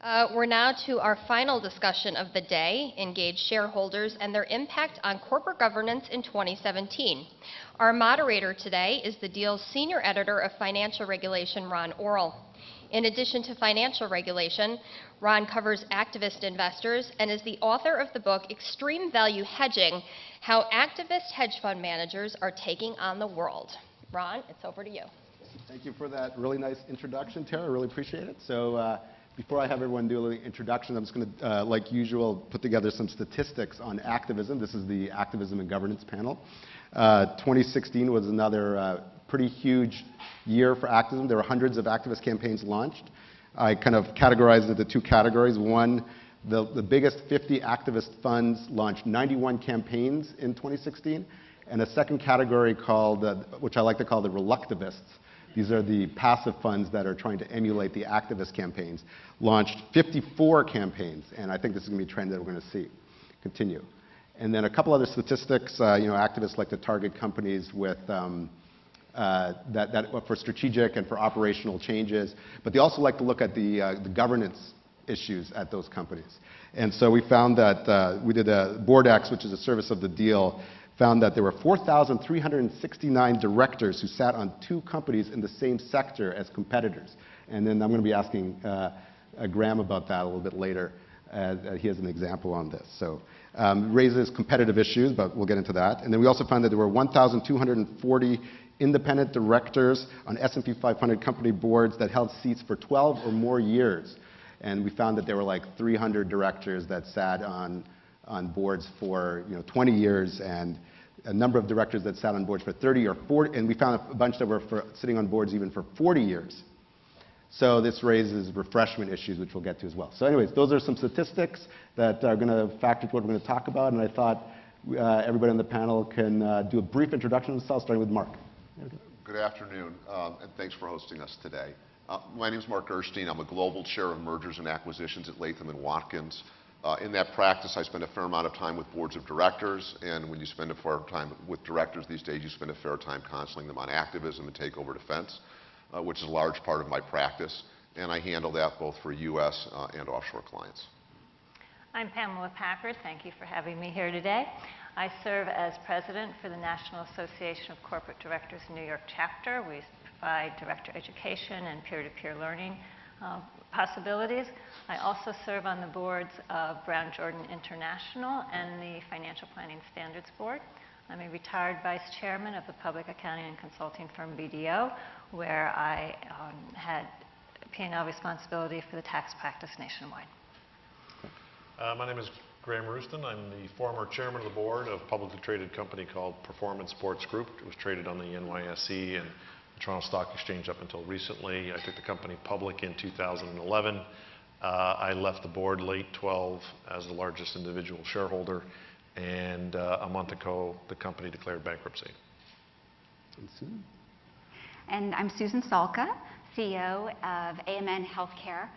We're now to our final discussion of the day, engaged shareholders and their impact on corporate governance in 2017. Our moderator today is the Deal's Senior Editor of Financial Regulation, Ron Orol. In addition to financial regulation, Ron covers activist investors and is the author of the book Extreme Value Hedging: How Activist Hedge Fund Managers Are Taking on the World. Ron, it's over to you. Thank you for that really nice introduction, Tara. I really appreciate it. So before I have everyone do a little introduction, I'm just going to, like usual, put together some statistics on activism. This is the Activism and Governance panel. 2016 was another pretty huge year for activism. There were hundreds of activist campaigns launched. I kind of categorized it into two categories. One, the biggest 50 activist funds launched 91 campaigns in 2016. And a second category called, which I like to call the reluctivists. These are the passive funds that are trying to emulate the activist campaigns. Launched 54 campaigns, and I think this is going to be a trend that we're going to see continue. And then a couple other statistics. Activists like to target companies with for strategic and for operational changes, but they also like to look at the governance issues at those companies. And so we found that we did a BoardX, which is a service of the Deal, found that there were 4,369 directors who sat on two companies in the same sector as competitors. And then I'm going to be asking Graeme about that a little bit later. He has an example on this. So raises competitive issues, but we'll get into that. And then we also found that there were 1,240 independent directors on S&P 500 company boards that held seats for 12 or more years. And we found that there were like 300 directors that sat on boards for 20 years, and a number of directors that sat on boards for 30 or 40, and we found a bunch that were sitting on boards even for 40 years. So this raises refreshment issues, which we'll get to as well. So anyways, those are some statistics that are going to factor into what we're going to talk about, and I thought everybody on the panel can do a brief introduction of themselves, starting with Mark. Good afternoon, and thanks for hosting us today. My name is Mark Erstein. I'm a global chair of mergers and acquisitions at Latham & Watkins. In that practice, I spend a fair amount of time with boards of directors, and when you spend a fair time with directors these days, you spend a fair time counseling them on activism and takeover defense, which is a large part of my practice, and I handle that both for U.S. and offshore clients. I'm Pamela Packard. Thank you for having me here today. I serve as president for the National Association of Corporate Directors New York chapter. We provide director education and peer-to-peer learning possibilities. I also serve on the boards of Brown Jordan International and the Financial Planning Standards Board. I'm a retired vice chairman of the public accounting and consulting firm BDO, where I had P&L responsibility for the tax practice nationwide. My name is Graeme Roustan. I'm the former chairman of the board of a publicly traded company called Performance Sports Group. It was traded on the NYSE and Toronto Stock Exchange up until recently. I took the company public in 2011. I left the board late 12 as the largest individual shareholder, and a month ago the company declared bankruptcy. And Susan? And I'm Susan Salka, CEO of AMN Healthcare,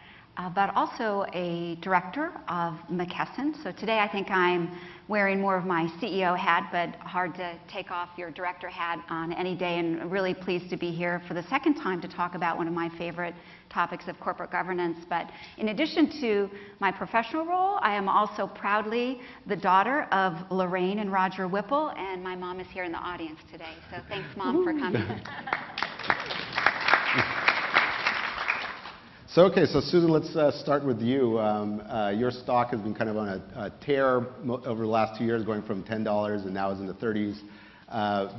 but also a director of McKesson. So today I think I'm wearing more of my CEO hat, but hard to take off your director hat on any day, and really pleased to be here for the second time to talk about one of my favorite topics of corporate governance. But in addition to my professional role, I am also proudly the daughter of Lorraine and Roger Whipple, and my mom is here in the audience today. So thanks, Mom, for coming. So Susan, let's start with you. Your stock has been kind of on a tear over the last 2 years, going from $10 and now is in the 30s.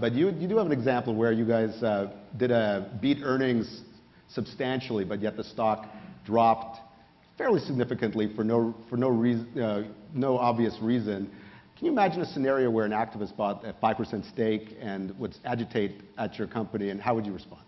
But you do have an example where you guys did beat earnings substantially, but yet the stock dropped fairly significantly for no obvious reason. Can you imagine a scenario where an activist bought a 5% stake and would agitate at your company, and how would you respond?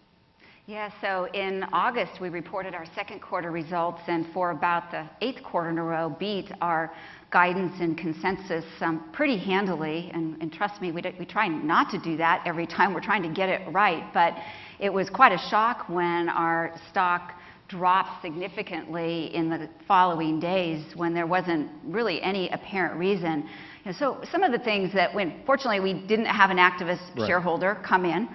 Yeah, so in August, we reported our second quarter results, and for about the 8th quarter in a row, beat our guidance and consensus pretty handily. And trust me, we try not to do that every time. We're trying to get it right. But it was quite a shock when our stock dropped significantly in the following days when there wasn't really any apparent reason. And so some of the things that went, fortunately, we didn't have an activist shareholder come in.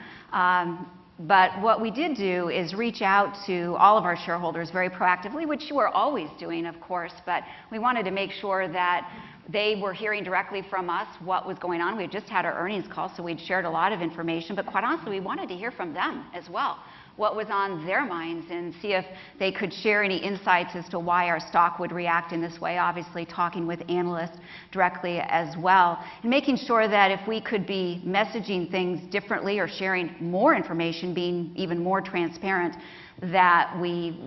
But what we did do is reach out to all of our shareholders very proactively, which we're always doing, of course, but we wanted to make sure that they were hearing directly from us what was going on. We had just had our earnings call, so we'd shared a lot of information, but quite honestly, we wanted to hear from them as well, what was on their minds, and see if they could share any insights as to why our stock would react in this way, obviously talking with analysts directly as well, and making sure that if we could be messaging things differently or sharing more information, being even more transparent, that we,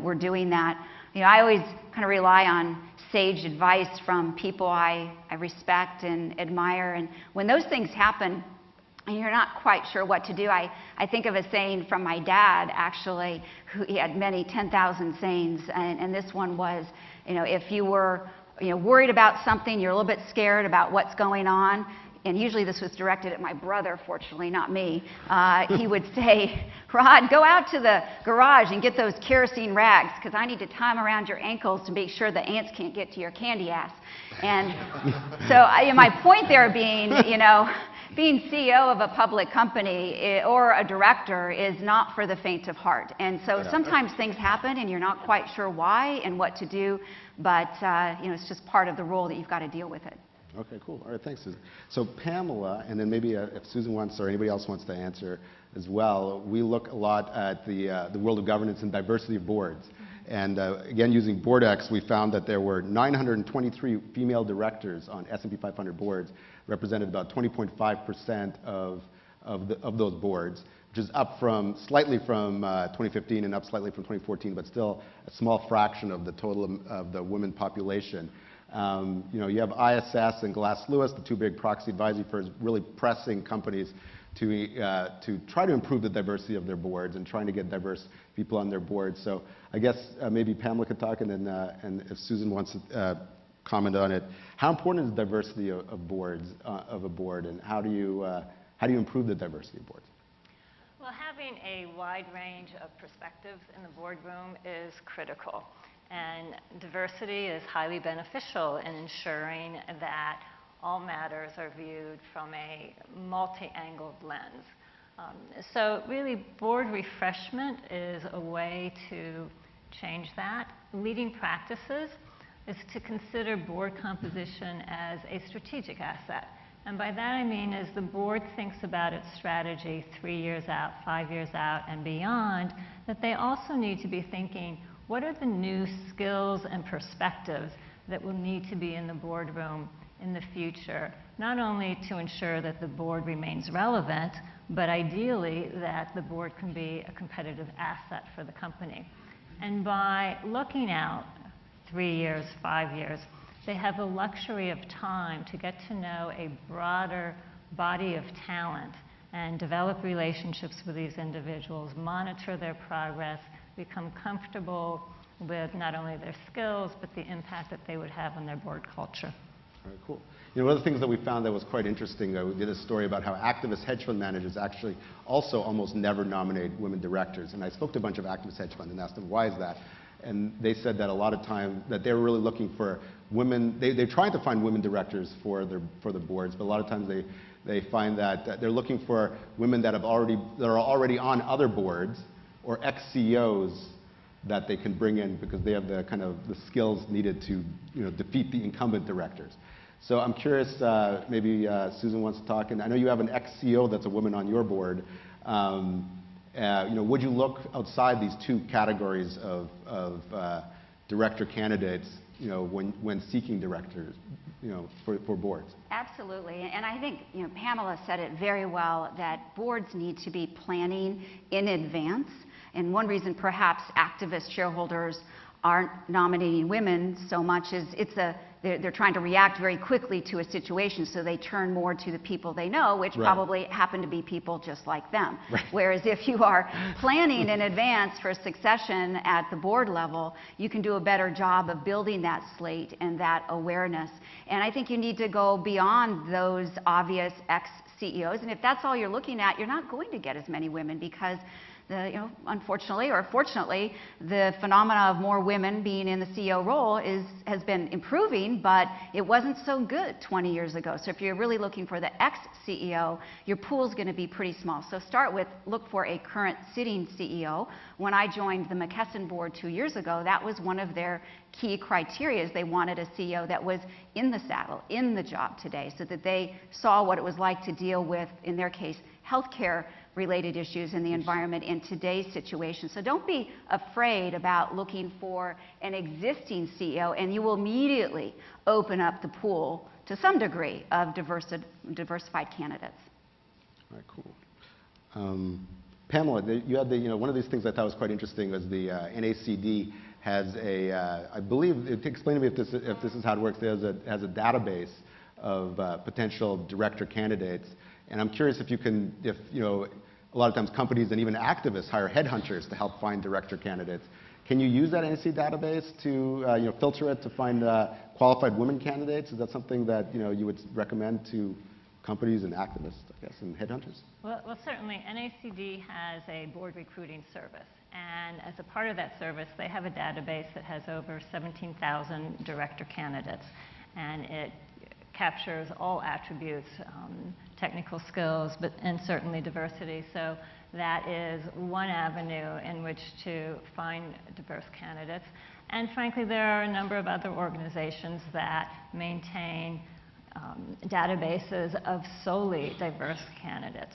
we're doing that. I always kind of rely on sage advice from people I respect and admire, and when those things happen, and you're not quite sure what to do, I think of a saying from my dad, actually, who he had many 10,000 sayings, and this one was, if you were worried about something, you're a little bit scared about what's going on, and usually this was directed at my brother, fortunately, not me, he would say, Rod, go out to the garage and get those kerosene rags, because I need to tie them around your ankles to make sure the ants can't get to your candy ass. And so my point there being, being CEO of a public company or a director is not for the faint of heart. And so sometimes things happen and you're not quite sure why and what to do, but it's just part of the role that you've got to deal with it. Okay, cool. All right, thanks, Susan. So Pamela, and then maybe if Susan wants or anybody else wants to answer as well, we look a lot at the world of governance and diversity of boards. And again, using BoardX, we found that there were 923 female directors on S&P 500 boards, represented about 20.5% of those boards, which is up slightly from 2015 and up slightly from 2014, but still a small fraction of the total of the women population. You have ISS and Glass Lewis, the two big proxy advisory firms, really pressing companies to try to improve the diversity of their boards and trying to get diverse people on their boards. So I guess maybe Pamela could talk, and then and if Susan wants to comment on it. How important is diversity of boards of a board, and how do you improve the diversity of boards? Well, having a wide range of perspectives in the boardroom is critical. And diversity is highly beneficial in ensuring that all matters are viewed from a multi-angled lens. So really, board refreshment is a way to change that. Leading practices is to consider board composition as a strategic asset. And by that I mean, as the board thinks about its strategy 3 years out, 5 years out, and beyond, that they also need to be thinking, what are the new skills and perspectives that will need to be in the boardroom in the future, not only to ensure that the board remains relevant, but ideally that the board can be a competitive asset for the company. And by looking out 3 years, 5 years, they have the luxury of time to get to know a broader body of talent and develop relationships with these individuals, monitor their progress, become comfortable with not only their skills, but the impact that they would have on their board culture. All right, cool. One of the things that we found that was quite interesting, we did a story about how activist hedge fund managers actually also almost never nominate women directors. And I spoke to a bunch of activist hedge funds and asked them, why is that? And they said that a lot of times that they were really looking for women, they're trying to find women directors for the boards, but a lot of times they find that they're looking for women that are already on other boards, or ex-CEOs that they can bring in because they have the kind of the skills needed to defeat the incumbent directors. So I'm curious, maybe Susan wants to talk, and I know you have an ex-CEO that's a woman on your board. Would you look outside these two categories of director candidates when seeking directors for boards? Absolutely, and I think Pamela said it very well, that boards need to be planning in advance. And one reason perhaps activist shareholders aren't nominating women so much is they're trying to react very quickly to a situation, so they turn more to the people they know, which probably happen to be people just like them. Right. Whereas if you are planning in advance for succession at the board level, you can do a better job of building that slate and that awareness. And I think you need to go beyond those obvious ex-CEOs, and if that's all you're looking at, you're not going to get as many women, because unfortunately or fortunately, the phenomena of more women being in the CEO role has been improving, but it wasn't so good 20 years ago. So if you're really looking for the ex-CEO, your pool is going to be pretty small. So look for a current sitting CEO. When I joined the McKesson board 2 years ago, that was one of their key criteria. They wanted a CEO that was in the saddle, in the job today, so that they saw what it was like to deal with, in their case, healthcare related issues in the environment in today's situation. So don't be afraid about looking for an existing CEO, and you will immediately open up the pool to some degree of diversified candidates. All right, cool. Pamela, you had one of these things I thought was quite interesting was the NACD has I believe, explain to me if this is how it works, has a database of potential director candidates. And I'm curious if a lot of times companies and even activists hire headhunters to help find director candidates. Can you use that NAC database to filter it to find qualified women candidates? Is that something that you would recommend to companies and activists, I guess, and headhunters? Well, certainly NACD has a board recruiting service, and as a part of that service, they have a database that has over 17,000 director candidates, and it captures all attributes, technical skills, and certainly diversity. So that is one avenue in which to find diverse candidates. And frankly, there are a number of other organizations that maintain databases of solely diverse candidates.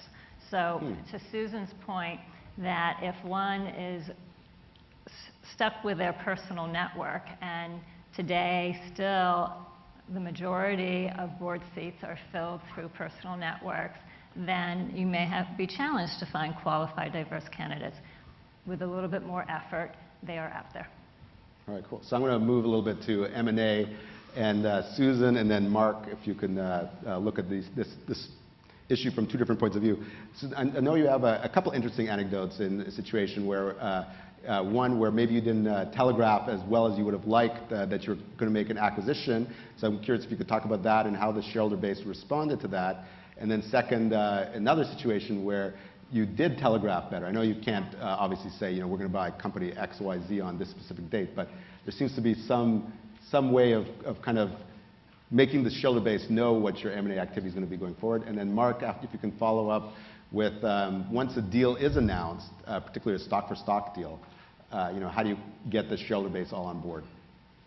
So to Susan's point, that if one is stuck with their personal network, and today still the majority of board seats are filled through personal networks, then you may be challenged to find qualified, diverse candidates. With a little bit more effort, they are out there. All right, cool. So I'm going to move a little bit to M&A, and Susan and then Mark, if you can look at this issue from two different points of view. So I know you have a couple interesting anecdotes in a situation where one where maybe you didn't telegraph as well as you would have liked that you're going to make an acquisition. So I'm curious if you could talk about that and how the shareholder base responded to that. And then second, another situation where you did telegraph better. I know you can't obviously say, we're going to buy company X, Y, Z on this specific date, but there seems to be some way of kind of making the shareholder base know what your M&A activity is going to be going forward. And then Mark, if you can follow up with once a deal is announced, particularly a stock-for-stock deal, how do you get the shareholder base all on board?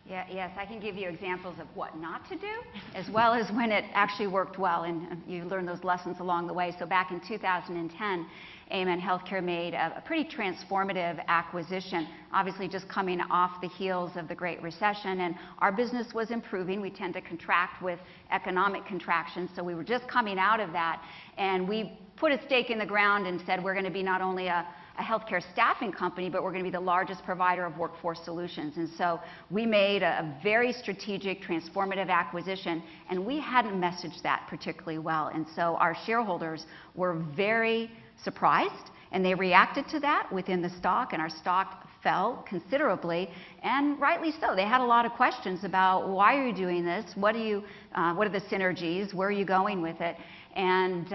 Yes, I can give you examples of what not to do, as well as when it actually worked well, and you learn those lessons along the way. So back in 2010, AMN Healthcare made a pretty transformative acquisition, obviously just coming off the heels of the Great Recession, and our business was improving. We tend to contract with economic contraction, so we were just coming out of that, and we put a stake in the ground and said we're going to be not only a healthcare staffing company, but we're going to be the largest provider of workforce solutions. And so we made a very strategic, transformative acquisition, and we hadn't messaged that particularly well. And so our shareholders were very surprised, and they reacted to that within the stock, and our stock fell considerably, and rightly so. They had a lot of questions about, why are you doing this? What are the synergies? Where are you going with it? And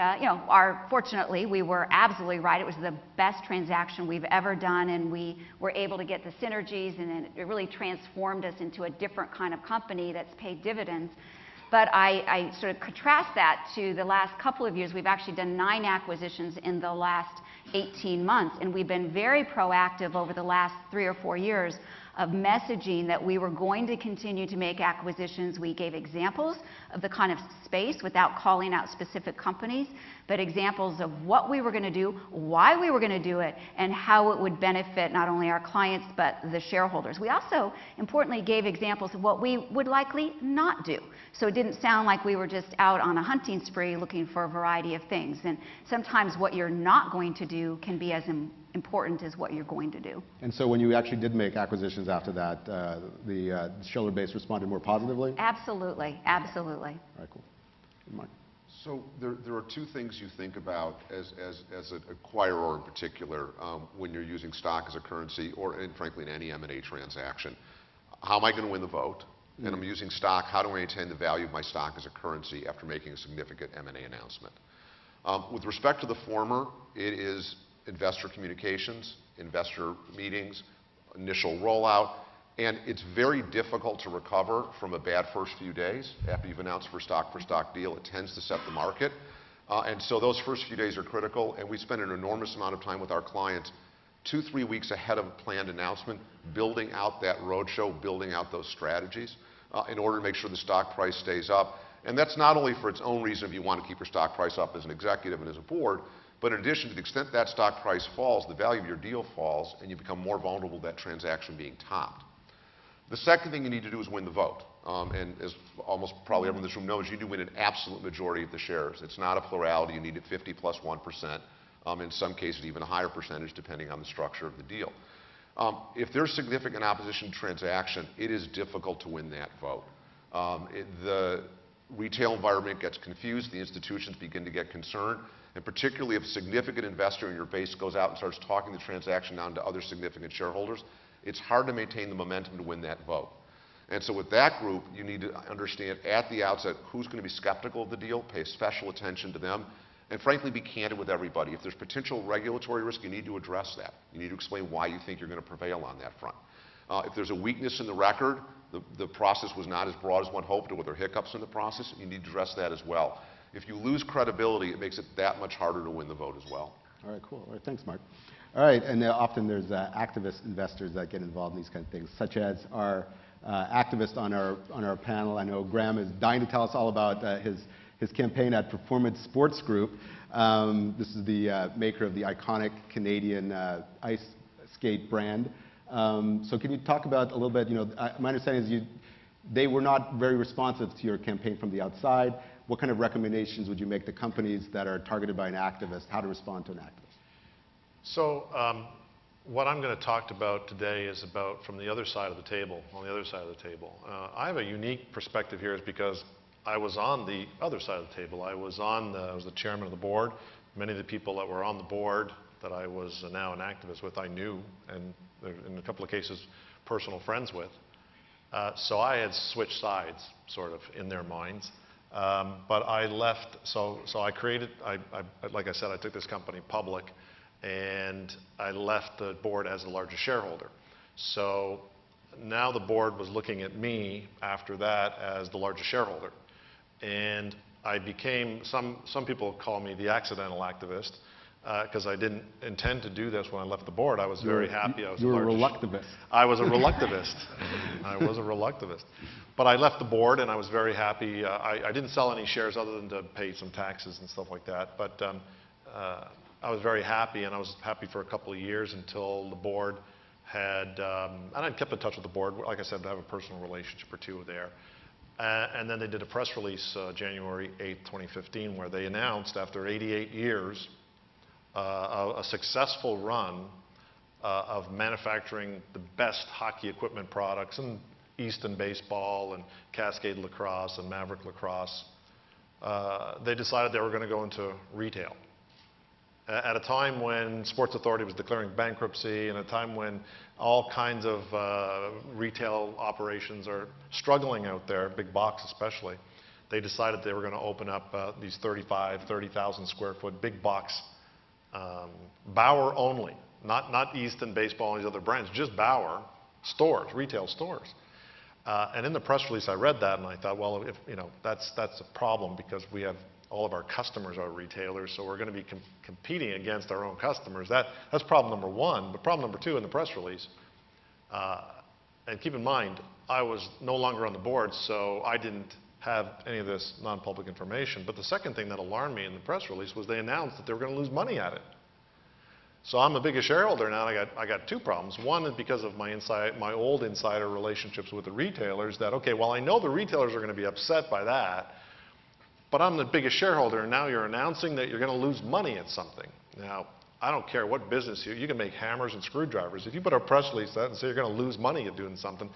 fortunately, we were absolutely right. It was the best transaction we've ever done, and we were able to get the synergies, and it really transformed us into a different kind of company that's paid dividends. But I sort of contrast that to the last couple of years. We've actually done 9 acquisitions in the last 18 months, and we've been very proactive over the last 3 or 4 years of messaging that we were going to continue to make acquisitions. We gave examples of the kind of space without calling out specific companies, but examples of what we were going to do, why we were going to do it, and how it would benefit not only our clients but the shareholders. We also, importantly, gave examples of what we would likely not do. So it didn't sound like we were just out on a hunting spree looking for a variety of things. And sometimes what you're not going to do can be as important as what you're going to do. And so when you actually did make acquisitions after that, the shareholder base responded more positively? Absolutely, absolutely. All right, cool. Mark? So there are two things you think about as an acquirer in particular when you're using stock as a currency, and frankly in any M&A transaction. How am I going to win the vote? And I'm using stock. How do I maintain the value of my stock as a currency after making a significant M&A announcement? With respect to the former, it is investor communications, investor meetings, initial rollout, and it's very difficult to recover from a bad first few days after you've announced for stock deal. It tends to set the market. And so those first few days are critical, and we spend an enormous amount of time with our clients 2-3 weeks ahead of a planned announcement, building out that roadshow, building out those strategies in order to make sure the stock price stays up. And that's not only for its own reason if you want to keep your stock price up as an executive and as a board, but in addition, to the extent that stock price falls, the value of your deal falls, and you become more vulnerable to that transaction being topped. The second thing you need to do is win the vote. And as almost probably everyone in this room knows, you need to win an absolute majority of the shares. It's not a plurality. You need it 50 plus 1%. In some cases, even a higher percentage, depending on the structure of the deal. If there's significant opposition to transaction, it is difficult to win that vote. The retail environment gets confused. The institutions begin to get concerned. And particularly if a significant investor in your base goes out and starts talking the transaction down to other significant shareholders, it's hard to maintain the momentum to win that vote. And so with that group, you need to understand at the outset who's going to be skeptical of the deal, pay special attention to them, and frankly be candid with everybody. If there's potential regulatory risk, you need to address that. You need to explain why you think you're going to prevail on that front. If there's a weakness in the record, the process was not as broad as one hoped, or were there hiccups in the process, you need to address that as well. If you lose credibility, it makes it that much harder to win the vote as well. All right, cool. All right, thanks, Mark. All right, and often there's activist investors that get involved in these kind of things, such as our activist on our panel. I know Graeme is dying to tell us all about his campaign at Performance Sports Group. This is the maker of the iconic Canadian ice skate brand. So can you talk about a little bit, my understanding is they were not very responsive to your campaign from the outside. What kind of recommendations would you make to companies that are targeted by an activist, how to respond to an activist? So what I'm going to talk about today is about from the other side of the table, on the other side of the table. I have a unique perspective here is because I was on the other side of the table. I was the chairman of the board. Many of the people that were on the board that I was now an activist with, I knew, and in a couple of cases, personal friends with. So I had switched sides, sort of, in their minds. But I left, so I created, like I said, I took this company public, and I left the board as the largest shareholder. So now the board was looking at me after that as the largest shareholder. And I became, some people call me the accidental activist, because I didn't intend to do this when I left the board. I was very happy. You were a reluctivist. I was a reluctivist. I was a reluctivist. But I left the board, and I was very happy. I didn't sell any shares other than to pay some taxes and stuff like that. But I was very happy, and I was happy for a couple of years until the board had, and I kept in touch with the board. Like I said, I have a personal relationship or two there. And then they did a press release January 8th, 2015, where they announced after 88 years a successful run of manufacturing the best hockey equipment products and Easton baseball and Cascade lacrosse and Maverick lacrosse. They decided they were going to go into retail. At a time when Sports Authority was declaring bankruptcy and a time when all kinds of retail operations are struggling out there, big box especially, they decided they were going to open up these 30,000 square foot big box Bauer only, not Easton baseball and these other brands, just Bauer stores, retail stores. And in the press release I read that and I thought, well, if, that's a problem because we have all of our customers are retailers, so we're going to be competing against our own customers. That's problem number one. But problem number two in the press release, and keep in mind, I was no longer on the board, so I didn't have any of this non-public information. But the second thing that alarmed me in the press release was they announced that they were going to lose money at it. So I'm the biggest shareholder now, and I got two problems. One is because of my old insider relationships with the retailers that, okay, well, I know the retailers are going to be upset by that, but I'm the biggest shareholder, and now you're announcing that you're going to lose money at something. Now, I don't care what business you can make hammers and screwdrivers. If you put a press release out and say you're going to lose money at doing something,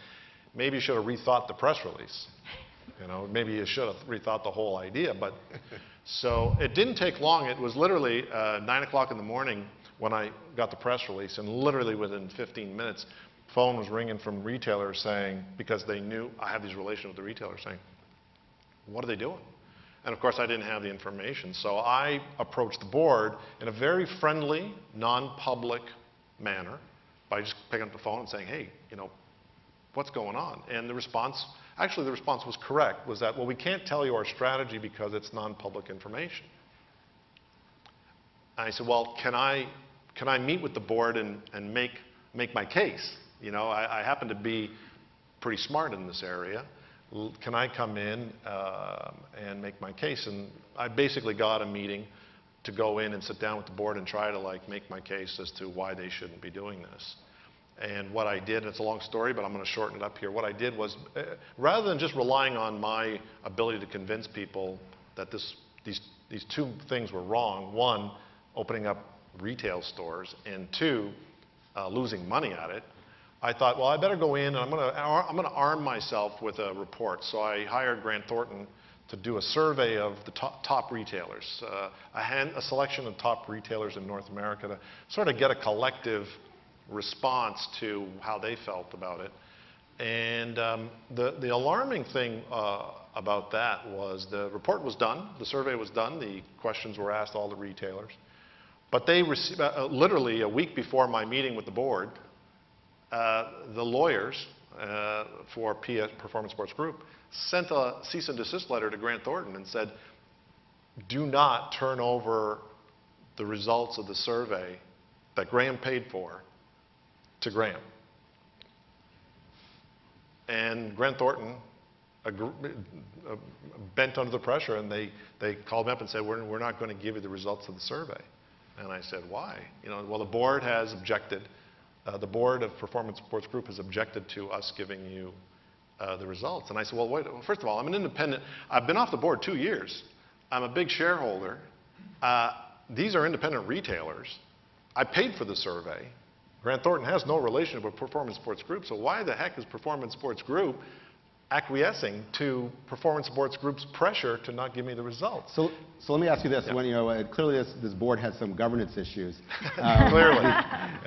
maybe you should have rethought the press release. Maybe you should have rethought the whole idea. But so it didn't take long. It was literally 9 o'clock in the morning when I got the press release, and literally within 15 minutes, phone was ringing from retailers saying, because they knew I had these relations with the retailers, saying, what are they doing? And of course, I didn't have the information. So I approached the board in a very friendly, non-public manner by just picking up the phone and saying, hey, what's going on? And the response was correct, was that, well, we can't tell you our strategy because it's non-public information. And I said, well, can I meet with the board and make my case? I happen to be pretty smart in this area. Can I come in and make my case? And I basically got a meeting to go in and sit down with the board and try to make my case as to why they shouldn't be doing this. And what I did, and it's a long story, but I'm going to shorten it up here. What I did was, rather than just relying on my ability to convince people that these two things were wrong, one, opening up retail stores, and two, losing money at it, I thought, well, I better go in and I'm going to arm myself with a report. So I hired Grant Thornton to do a survey of the top retailers, a selection of top retailers in North America, to sort of get a collective response to how they felt about it. And the alarming thing about that was the report was done, the survey was done, the questions were asked all the retailers, but they received, literally a week before my meeting with the board, the lawyers for Performance Sports Group sent a cease and desist letter to Grant Thornton and said, do not turn over the results of the survey that Graeme paid for to Graeme. And Grant Thornton bent under the pressure, and they called me up and said, we're not going to give you the results of the survey. And I said, why? Well, the board has objected. The board of Performance Sports Group has objected to us giving you the results. And I said, well, wait, first of all, I'm an independent. I've been off the board 2 years. I'm a big shareholder. These are independent retailers. I paid for the survey. Grant Thornton has no relationship with Performance Sports Group, so why the heck is Performance Sports Group acquiescing to Performance Sports Group's pressure to not give me the results? So let me ask you this. Yeah. When, clearly this board has some governance issues. Clearly.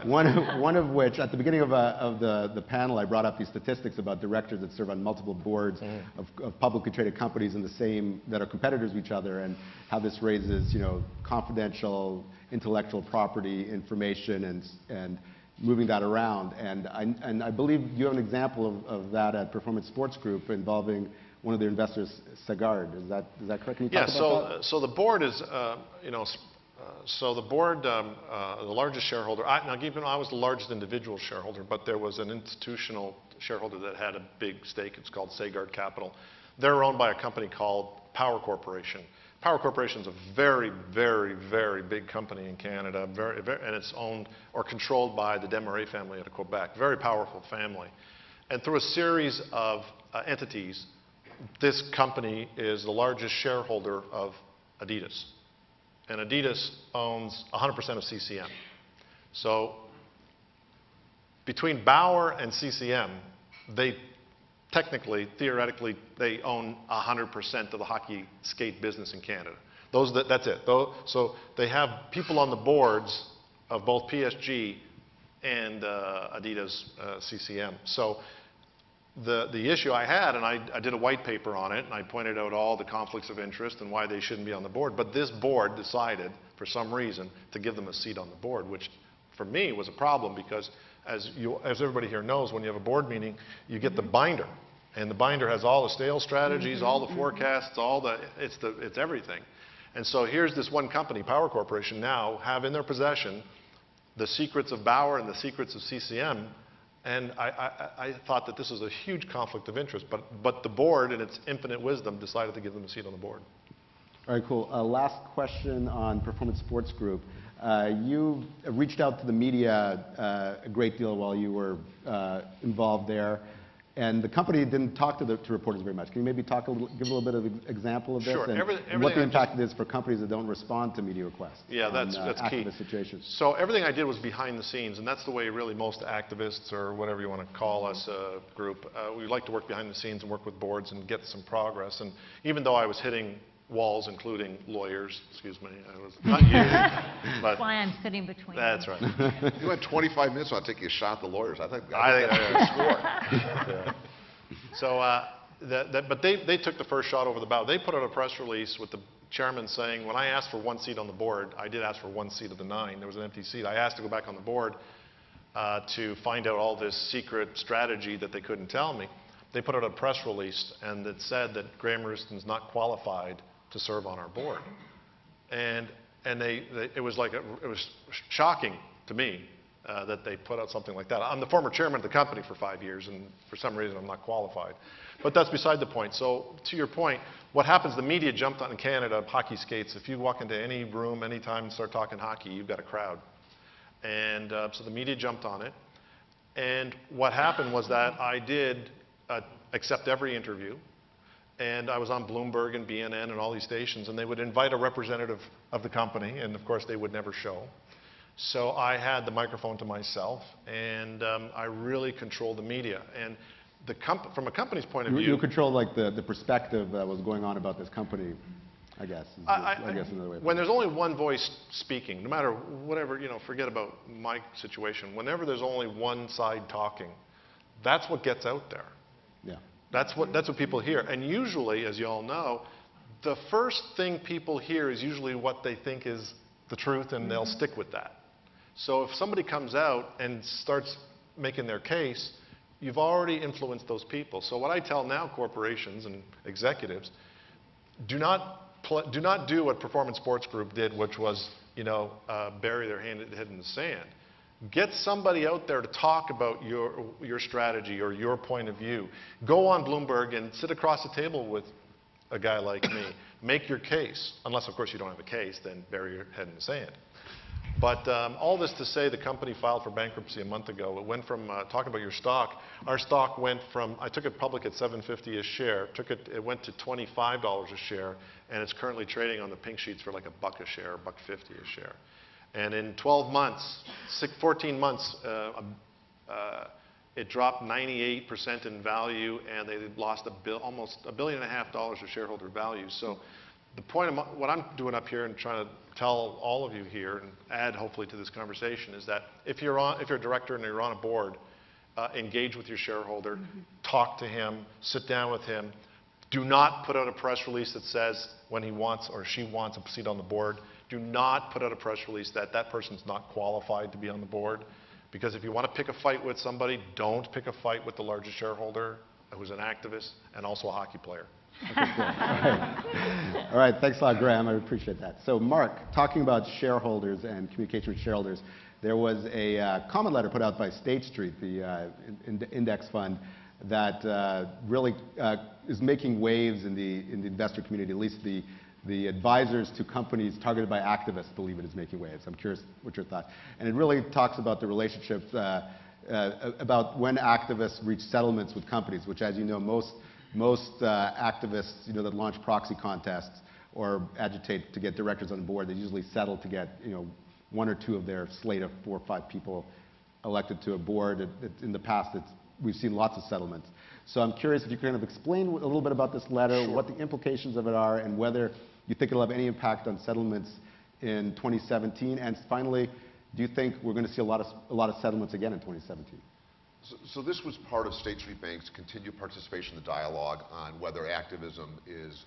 One of which, at the beginning of the panel, I brought up these statistics about directors that serve on multiple boards of publicly traded companies in the same, that are competitors of each other, and how this raises, confidential intellectual property information and moving that around. And I believe you have an example of that at Performance Sports Group involving one of their investors, Sagard. Is that correct? Can you talk about that? So the board is, so the board, the largest shareholder, now keep in mind I was the largest individual shareholder, but there was an institutional shareholder that had a big stake. It's called Sagard Capital. They're owned by a company called Power Corporation. Power Corporation is a very, very, very big company in Canada, and it's owned or controlled by the Desmarais family out of Quebec. Very powerful family. And through a series of entities, this company is the largest shareholder of Adidas. And Adidas owns 100% of CCM. So between Bauer and CCM, they technically, theoretically, they own 100% of the hockey skate business in Canada. That's it. So they have people on the boards of both PSG and Adidas CCM. So the issue I had, and I did a white paper on it, and I pointed out all the conflicts of interest and why they shouldn't be on the board. But this board decided, for some reason, to give them a seat on the board, which for me was a problem because, as everybody here knows, when you have a board meeting, you get the binder. And the binder has all the sales strategies, all the forecasts, it's everything. And so here's this one company, Power Corporation, now have in their possession the secrets of Bauer and the secrets of CCM. And I thought that this was a huge conflict of interest. But the board, in its infinite wisdom, decided to give them a seat on the board. All right, cool. Last question on Performance Sports Group. You reached out to the media a great deal while you were involved there. And the company didn't talk to reporters very much. Can you maybe give a little bit of an example of this? Sure. And what the impact is for companies that don't respond to media requests? Yeah, that's key. Activist situations. So everything I did was behind the scenes, and that's the way really most activists, or whatever you want to call us, group, we like to work behind the scenes and work with boards and get some progress. And even though I was hitting walls, including lawyers, excuse me, I was not you, but that's why I'm sitting between that's them. right. You had 25 minutes, so I'll take you a shot at the lawyers. I think I score. Yeah. but they took the first shot over the bow. They put out a press release with the chairman saying, when I asked for one seat on the board, I did ask for one seat of the 9. There was an empty seat. I asked to go back on the board to find out all this secret strategy that they couldn't tell me. They put out a press release and it said that Graeme Roustan's not qualified to serve on our board. And it was shocking to me that they put out something like that. I'm the former chairman of the company for 5 years, and for some reason I'm not qualified. But that's beside the point. So to your point, what happens, the media jumped on in Canada, hockey skates. If you walk into any room anytime and start talking hockey, you've got a crowd. And so the media jumped on it. And what happened was that I did accept every interview. And I was on Bloomberg and BNN and all these stations, and they would invite a representative of the company, and of course they would never show. So I had the microphone to myself, and I really controlled the media. And from a company's point of view, you controlled like the perspective that was going on about this company, I guess. I guess another way. When there's only one voice speaking, no matter whatever, forget about my situation. Whenever there's only one side talking, that's what gets out there. Yeah. That's what people hear. And usually, as you all know, the first thing people hear is usually what they think is the truth, and they'll stick with that. So if somebody comes out and starts making their case, you've already influenced those people. So what I tell now corporations and executives, do not do what Performance Sports Group did, which was bury their head in the sand. Get somebody out there to talk about your strategy or your point of view. Go on Bloomberg and sit across the table with a guy like me. Make your case. Unless, of course, you don't have a case, then bury your head in the sand. But all this to say, the company filed for bankruptcy a month ago. It went from, talking about your stock, our stock went from, I took it public at $7.50 a share, it went to $25 a share, and it's currently trading on the pink sheets for like $1 a share, $1.50 a share. And in 12 months, 14 months, it dropped 98% in value, and they lost almost $1.5 billion of shareholder value. So the point of what I'm doing up here and trying to tell all of you here and add hopefully to this conversation is that if you're a director and you're on a board, engage with your shareholder, talk to him, sit down with him. Do not put out a press release that says when he wants or she wants a seat on the board. Do not put out a press release that that person's not qualified to be on the board. Because if you want to pick a fight with somebody, don't pick a fight with the largest shareholder, who's an activist and also a hockey player. Okay, cool. All right, thanks a lot, Graeme. I appreciate that. So, Mark, talking about shareholders and communication with shareholders, there was a comment letter put out by State Street, the index fund, that really is making waves in the investor community. At least the advisors to companies targeted by activists believe it is making waves. I'm curious what your thoughts. And it really talks about the relationships about when activists reach settlements with companies, which, as you know, most activists, that launch proxy contests or agitate to get directors on the board, they usually settle to get, 1 or 2 of their slate of 4 or 5 people elected to a board. In the past, we've seen lots of settlements. So I'm curious if you can kind of explain a little bit about this letter, Sure. what the implications of it are, and whether you think it'll have any impact on settlements in 2017. And finally, do you think we're going to see a lot of settlements again in 2017? So this was part of State Street Bank's continued participation in the dialogue on whether activism is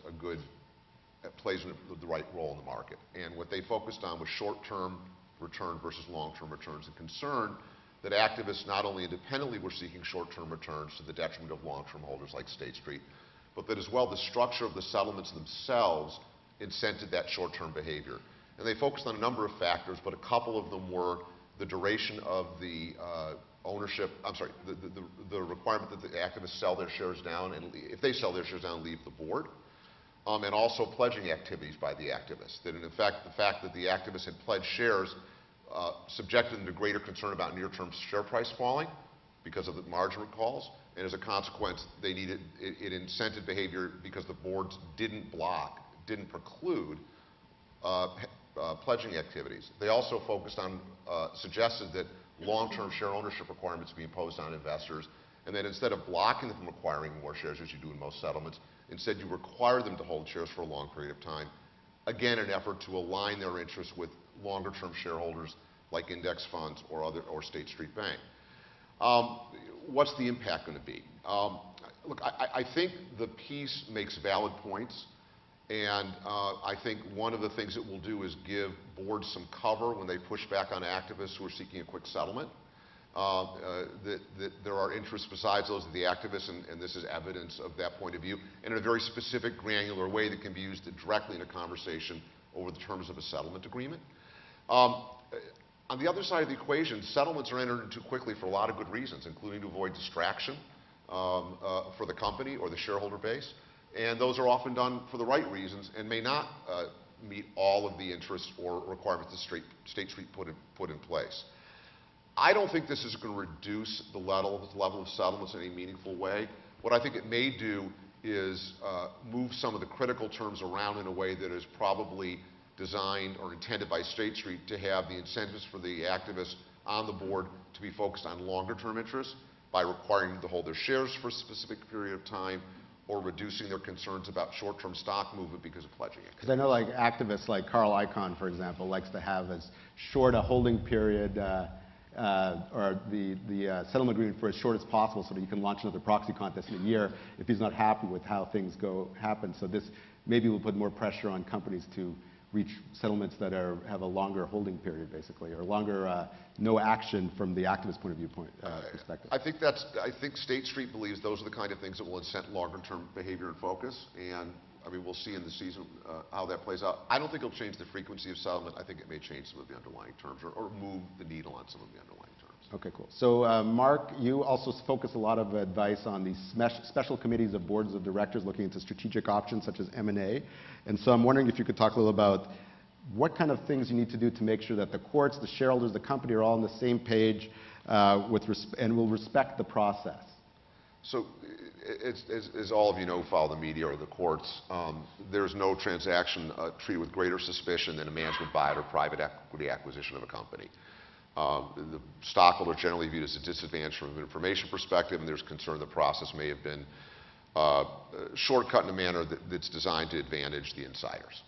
plays the right role in the market. And what they focused on was short-term return versus long-term returns, and concern that activists not only independently were seeking short-term returns to the detriment of long-term holders like State Street, but that as well the structure of the settlements themselves incented that short-term behavior. And they focused on a number of factors, but a couple of them were the duration of the the requirement that the activists sell their shares down, and if they sell their shares down, leave the board, and also pledging activities by the activists. That in effect, the fact that the activists had pledged shares subjected them to greater concern about near-term share price falling because of the margin calls, and as a consequence, it incented behavior because the boards didn't preclude pledging activities. They also focused on, suggested that long-term share ownership requirements be imposed on investors, and that instead of blocking them from acquiring more shares, as you do in most settlements, instead you require them to hold shares for a long period of time. Again, an effort to align their interests with longer-term shareholders like index funds or State Street Bank. What's the impact going to be? Look, I think the piece makes valid points, and I think one of the things it will do is give boards some cover when they push back on activists who are seeking a quick settlement. That there are interests besides those of the activists, and this is evidence of that point of view, and in a very specific, granular way that can be used directly in a conversation over the terms of a settlement agreement. On the other side of the equation, settlements are entered into quickly for a lot of good reasons, including to avoid distraction for the company or the shareholder base, and those are often done for the right reasons and may not meet all of the interests or requirements that State Street put in place. I don't think this is going to reduce the level of settlements in any meaningful way. What I think it may do is move some of the critical terms around in a way that is probably designed or intended by State Street to have the incentives for the activists on the board to be focused on longer-term interests by requiring them to hold their shares for a specific period of time or reducing their concerns about short-term stock movement because of pledging it. Because I know like activists like Carl Icahn, for example, likes to have as short a holding period or the settlement agreement for as short as possible so that you can launch another proxy contest in a year if he's not happy with how things happen. So this maybe will put more pressure on companies to reach settlements that have a longer holding period, basically, or longer no action from the activist point of view perspective. I think State Street believes those are the kind of things that will incent longer-term behavior and focus, and I mean, we'll see in the season how that plays out. I don't think it'll change the frequency of settlement. I think it may change some of the underlying terms or move the needle on some of the underlying terms. Okay, cool. So, Mark, you also focus a lot of advice on the special committees of boards of directors looking into strategic options such as M&A. And so I'm wondering if you could talk a little about what kind of things you need to do to make sure that the courts, the shareholders, the company are all on the same page and will respect the process. So, as all of you know who follow the media or the courts, there's no transaction treated with greater suspicion than a management buyout or private equity acquisition of a company. The stockholder is generally viewed as a disadvantage from an information perspective, and there's concern the process may have been shortcut in a manner that's designed to advantage the insiders.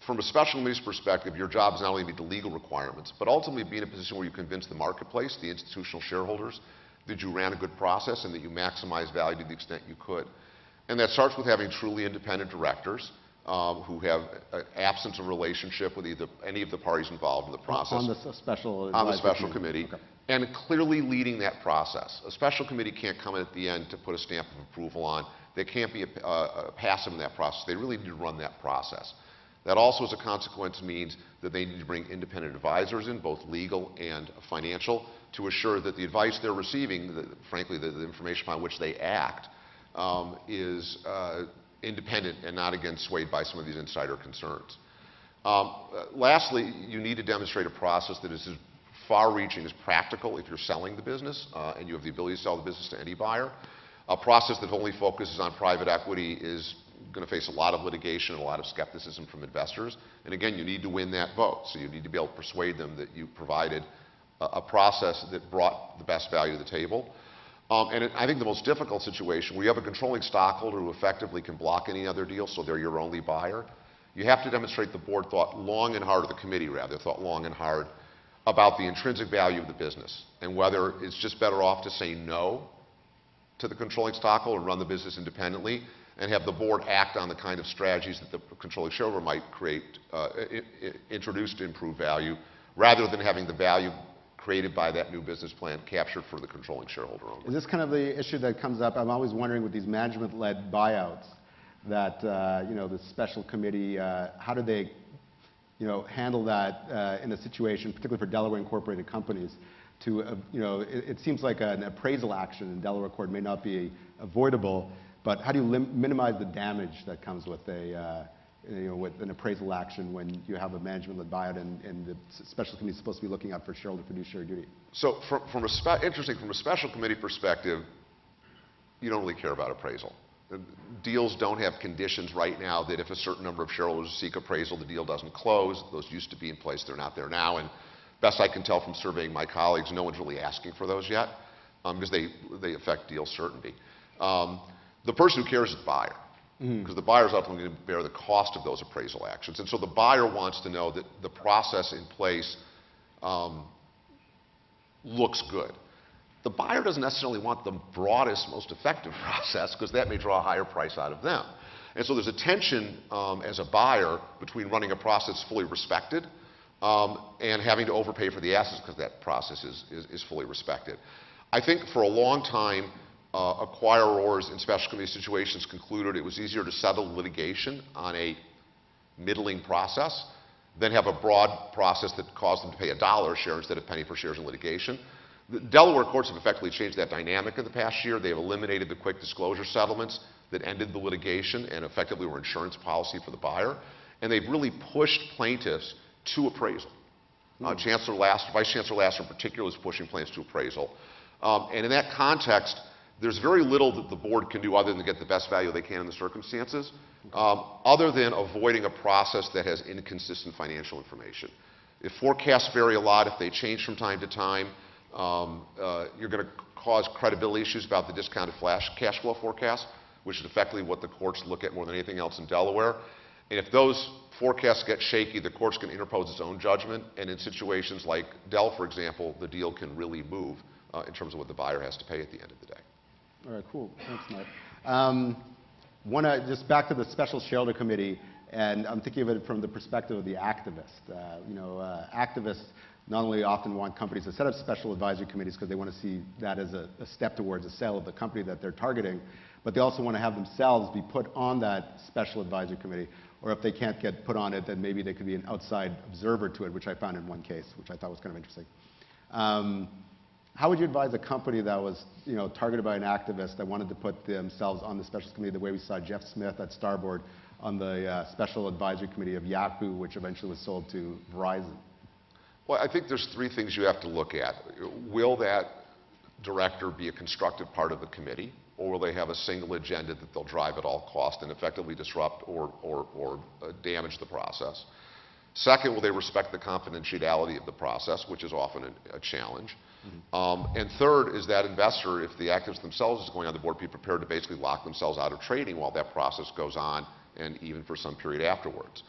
From a special committee's perspective, your job is not only to meet the legal requirements, but ultimately be in a position where you convince the marketplace, the institutional shareholders, that you ran a good process and that you maximize value to the extent you could. And that starts with having truly independent directors who have an absence of relationship with any of the parties involved in the process. On the special committee. Okay. And clearly leading that process. A special committee can't come in at the end to put a stamp of approval on. They can't be passive in that process. They really need to run that process. That also, as a consequence, means that they need to bring independent advisors in, both legal and financial, to assure that the advice they're receiving, frankly, the information upon which they act, is independent and not, again, swayed by some of these insider concerns. Lastly, you need to demonstrate a process that is as far-reaching as practical if you're selling the business and you have the ability to sell the business to any buyer. A process that only focuses on private equity is going to face a lot of litigation and a lot of skepticism from investors. And again, you need to win that vote. So you need to be able to persuade them that you provided a process that brought the best value to the table. I think the most difficult situation, where you have a controlling stockholder who effectively can block any other deal, so they're your only buyer, you have to demonstrate the board thought long and hard, or the committee rather, thought long and hard about the intrinsic value of the business and whether it's just better off to say no to the controlling stockholder and run the business independently and have the board act on the kind of strategies that the controlling shareholder might introduce to improve value, rather than having the value created by that new business plan captured for the controlling shareholder only. Is this kind of the issue that comes up? I'm always wondering with these management-led buyouts that, the special committee, how do they, handle that in a situation, particularly for Delaware incorporated companies, to, it seems like an appraisal action in Delaware court may not be avoidable, but how do you minimize the damage that comes with with an appraisal action when you have a management-led buyout and the special committee is supposed to be looking out for shareholder fiduciary duty? So from a special committee perspective, you don't really care about appraisal. Deals don't have conditions right now that if a certain number of shareholders seek appraisal, the deal doesn't close. Those used to be in place. They're not there now. And best I can tell from surveying my colleagues, no one's really asking for those yet because they affect deal certainty. The person who cares is the buyer, because the buyer is ultimately going to bear the cost of those appraisal actions. And so the buyer wants to know that the process in place looks good. the buyer doesn't necessarily want the broadest, most effective process because that may draw a higher price out of them. And so there's a tension as a buyer between running a process fully respected and having to overpay for the assets because that process is fully respected. I think for a long time, acquirers in special committee situations concluded it was easier to settle litigation on a middling process than have a broad process that caused them to pay $1 a share instead of penny per shares in litigation. The Delaware courts have effectively changed that dynamic in the past year. They have eliminated the quick disclosure settlements that ended the litigation and effectively were insurance policy for the buyer. And they've really pushed plaintiffs to appraisal. Vice Chancellor Lasser in particular is pushing plaintiffs to appraisal. And in that context, there's very little that the board can do other than get the best value they can in the circumstances, other than avoiding a process that has inconsistent financial information. If forecasts vary a lot, if they change from time to time, you're going to cause credibility issues about the discounted cash flow forecast, which is effectively what the courts look at more than anything else in Delaware. And if those forecasts get shaky, the courts can interpose its own judgment. And in situations like Dell, for example, the deal can really move in terms of what the buyer has to pay at the end of the day. All right, cool. Thanks, Mike. Just back to the Special Shareholder Committee, and I'm thinking of it from the perspective of the activist. Activists not only often want companies to set up special advisory committees because they want to see that as a step towards a sale of the company that they're targeting, but they also want to have themselves be put on that special advisory committee, or if they can't get put on it, then maybe they could be an outside observer to it, which I found in one case, which I thought was kind of interesting. How would you advise a company that was targeted by an activist that wanted to put themselves on the special committee the way we saw Jeff Smith at Starboard on the special advisory committee of Yahoo, which eventually was sold to Verizon? Well, I think there's three things you have to look at. Will that director be a constructive part of the committee, or will they have a single agenda that they'll drive at all costs and effectively disrupt or damage the process? Second, will they respect the confidentiality of the process, which is often a challenge? And third, is that investor, if the activists themselves is going on the board, be prepared to basically lock themselves out of trading while that process goes on and even for some period afterwards.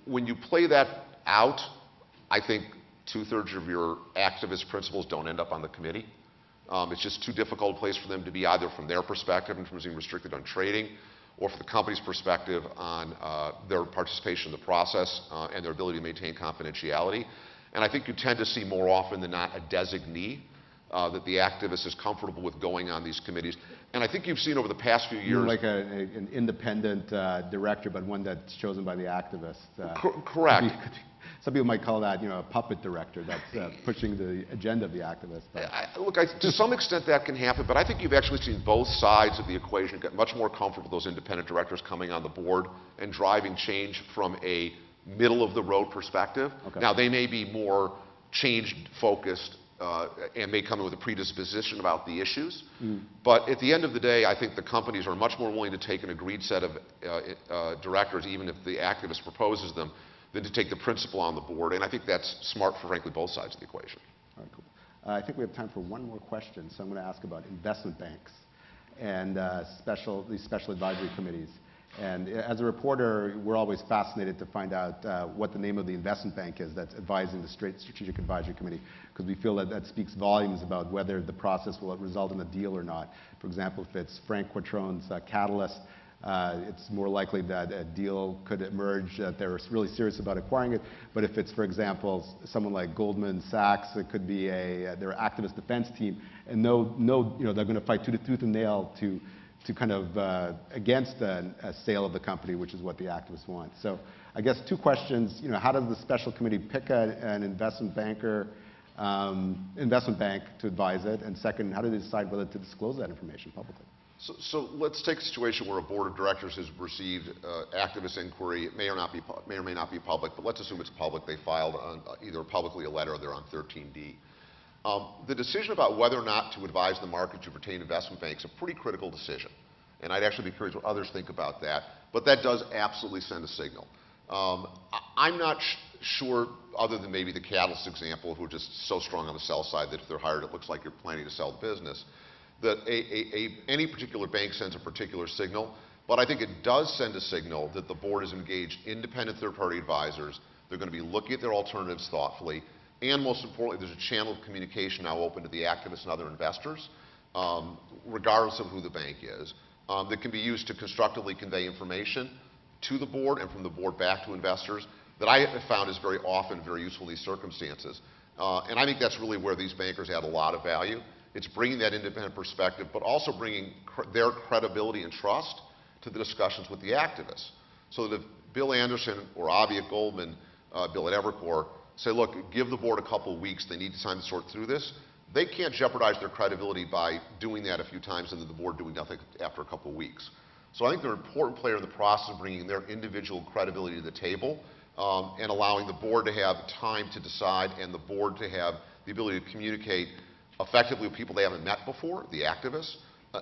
When you play that out, I think 2/3 of your activist principals don't end up on the committee. It's just too difficult a place for them to be, either from their perspective in terms of being restricted on trading, or from the company's perspective on their participation in the process and their ability to maintain confidentiality. And I think you tend to see more often than not a designee that the activist is comfortable with going on these committees. And I think you've seen over the past few years... Like an independent director, but one that's chosen by the activist. Correct. Some people might call that, a puppet director that's pushing the agenda of the activist. Look, to some extent that can happen, but I think you've actually seen both sides of the equation get much more comfortable with those independent directors coming on the board and driving change from a middle-of-the-road perspective. Okay. Now, they may be more change-focused and may come in with a predisposition about the issues. But at the end of the day, I think the companies are much more willing to take an agreed set of directors, even if the activist proposes them, than to take the principal on the board. And I think that's smart for, frankly, both sides of the equation. All right, cool. I think we have time for one more question, so I'm going to ask about investment banks and these special advisory committees. And as a reporter, we're always fascinated to find out what the name of the investment bank is that's advising the Strategic Advisory Committee, because we feel that speaks volumes about whether the process will result in a deal or not. For example, if it's Frank Quattrone's Catalyst, it's more likely that a deal could emerge, that they're really serious about acquiring it. But if it's, for example, someone like Goldman Sachs, it could be their activist defense team, and they're going to fight tooth and nail to kind of against a sale of the company, which is what the activists want. So I guess two questions. How does the special committee pick an investment bank to advise it? And second, how do they decide whether to disclose that information publicly? So let's take a situation where a board of directors has received activist inquiry. It may or may not be public, but let's assume it's public. They filed either publicly a letter or they're on 13D. The decision about whether or not to advise the market to retain investment banks is a pretty critical decision. And I'd actually be curious what others think about that. But that does absolutely send a signal. I'm not sure, other than maybe the Catalyst example, who are just so strong on the sell side that if they're hired, it looks like you're planning to sell the business, that any particular bank sends a particular signal. But I think it does send a signal that the board has engaged independent third-party advisors. They're going to be looking at their alternatives thoughtfully. and most importantly, there's a channel of communication now open to the activists and other investors, regardless of who the bank is, that can be used to constructively convey information to the board and from the board back to investors that I have found is very often very useful in these circumstances. And I think that's really where these bankers add a lot of value. It's bringing that independent perspective, but also bringing their credibility and trust to the discussions with the activists. So that if Bill Anderson or Avi at Goldman, Bill at Evercore, say, look, give the board a couple of weeks, they need time to sort through this, they can't jeopardize their credibility by doing that a few times and then the board doing nothing after a couple of weeks. So I think they're an important player in the process of bringing their individual credibility to the table and allowing the board to have time to decide and the board to have the ability to communicate effectively with people they haven't met before, the activists,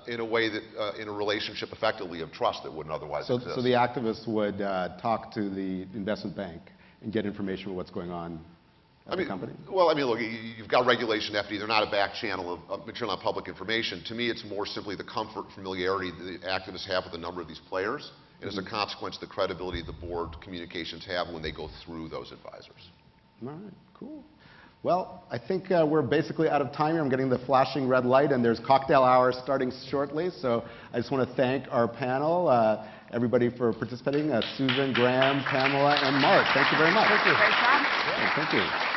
in a way that, in a relationship effectively of trust that wouldn't otherwise exist. So the activists would talk to the investment bank and get information on what's going on at the company? Well, I mean, look, you've got Regulation FD. They're not a back channel of material on public information. To me, it's more simply the comfort and familiarity that the activists have with a number of these players, and as a consequence, the credibility the board communications have when they go through those advisors. All right, cool. Well, I think we're basically out of time here. I'm getting the flashing red light, and there's cocktail hour starting shortly. So I just want to thank our panel, everybody for participating, Susan, Graeme, Pamela, and Mark. Thank you very much. Great job. Yeah, thank you.